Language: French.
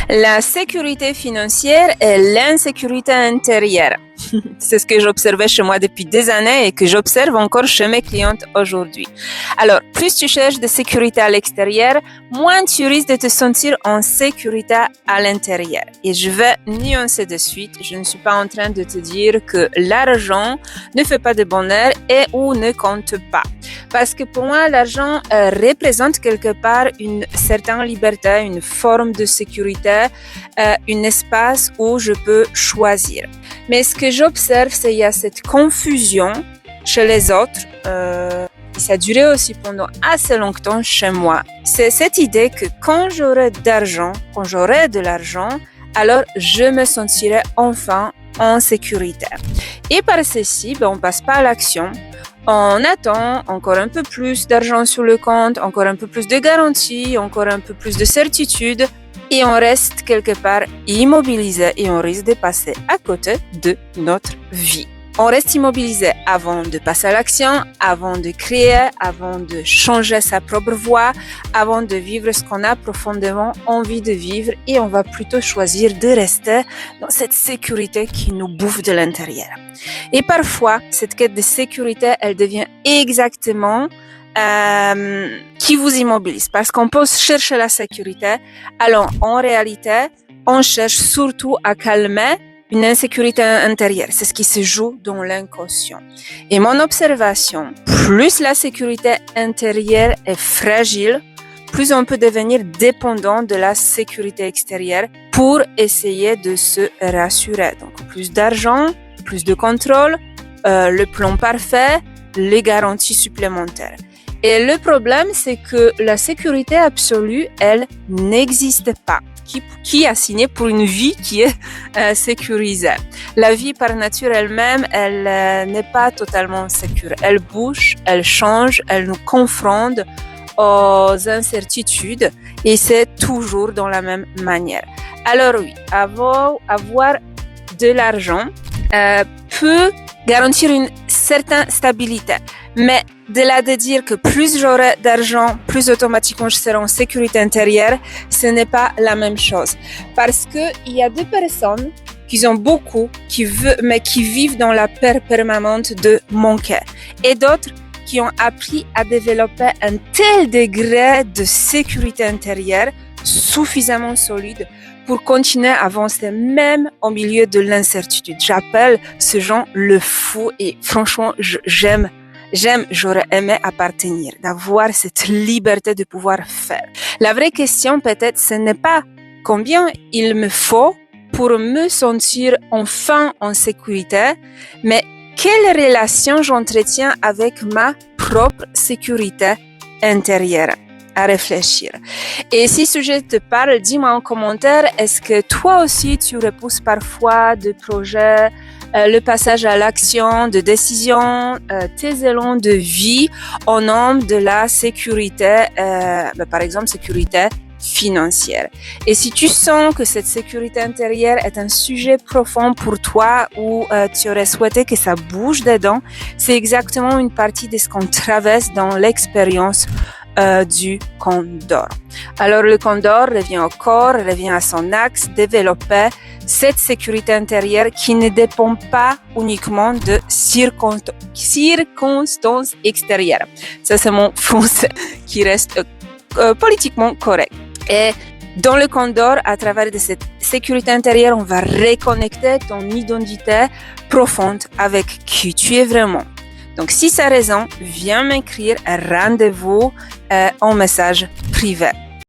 La sécurité financière et l'insécurité intérieure. C'est ce que j'observais chez moi depuis des années et que j'observe encore chez mes clientes aujourd'hui. Alors, plus tu cherches de sécurité à l'extérieur, moins tu risques de te sentir en sécurité à l'intérieur. Et je vais nuancer de suite. Je ne suis pas en train de te dire que l'argent ne fait pas de bonheur et ou ne compte pas. Parce que pour moi, l'argent représente quelque part une certaine liberté, une forme de sécurité, un espace où je peux choisir. Mais ce que j'observe, c'est qu'il y a cette confusion chez les autres. Et ça a duré aussi pendant assez longtemps chez moi. C'est cette idée que quand j'aurai de l'argent, alors je me sentirai enfin en sécurité. Et par ceci, on passe pas à l'action. On attend encore un peu plus d'argent sur le compte, encore un peu plus de garantie, encore un peu plus de certitude. Et on reste quelque part immobilisé et on risque de passer à côté de notre vie. On reste immobilisé avant de passer à l'action, avant de créer, avant de changer sa propre voie, avant de vivre ce qu'on a profondément envie de vivre et on va plutôt choisir de rester dans cette sécurité qui nous bouffe de l'intérieur. Et parfois, cette quête de sécurité, elle devient exactement qui vous immobilise parce qu'on peut chercher la sécurité. Alors, en réalité, on cherche surtout à calmer une insécurité intérieure. C'est ce qui se joue dans l'inconscient. Et mon observation, plus la sécurité intérieure est fragile, plus on peut devenir dépendant de la sécurité extérieure pour essayer de se rassurer. Donc, plus d'argent, plus de contrôle, le plan parfait, les garanties supplémentaires. Et le problème, c'est que la sécurité absolue, elle n'existe pas. Qui a signé pour une vie qui est sécurisée? La vie par nature elle-même, elle n'est pas totalement sécure. Elle bouge, elle change, elle nous confronte aux incertitudes et c'est toujours dans la même manière. Alors oui, avoir de l'argent peut garantir une certaine stabilité. Mais de là de dire que plus j'aurai d'argent, plus automatiquement je serai en sécurité intérieure, ce n'est pas la même chose. Parce que il y a deux personnes qui ont beaucoup, mais qui vivent dans la peur permanente de manquer. Et d'autres qui ont appris à développer un tel degré de sécurité intérieure suffisamment solide pour continuer à avancer même au milieu de l'incertitude. J'appelle ce genre le fou et franchement, j'aurais aimé appartenir, d'avoir cette liberté de pouvoir faire. La vraie question peut-être, ce n'est pas combien il me faut pour me sentir enfin en sécurité, mais quelle relation j'entretiens avec ma propre sécurité intérieure. À réfléchir. Et si ce sujet te parle, dis-moi en commentaire, est-ce que toi aussi tu repousses parfois de projets, le passage à l'action, de décision, tes élans de vie au nom de la sécurité, par exemple sécurité financière. Et si tu sens que cette sécurité intérieure est un sujet profond pour toi ou tu aurais souhaité que ça bouge dedans, c'est exactement une partie de ce qu'on traverse dans l'expérience du condor. Alors le condor revient au corps, revient à son axe, développer cette sécurité intérieure qui ne dépend pas uniquement de circonstances extérieures. Ça c'est mon français qui reste politiquement correct. Et dans le condor, à travers de cette sécurité intérieure, on va reconnecter ton identité profonde avec qui tu es vraiment. Donc, si ça résonne, viens m'écrire un rendez-vous en message privé.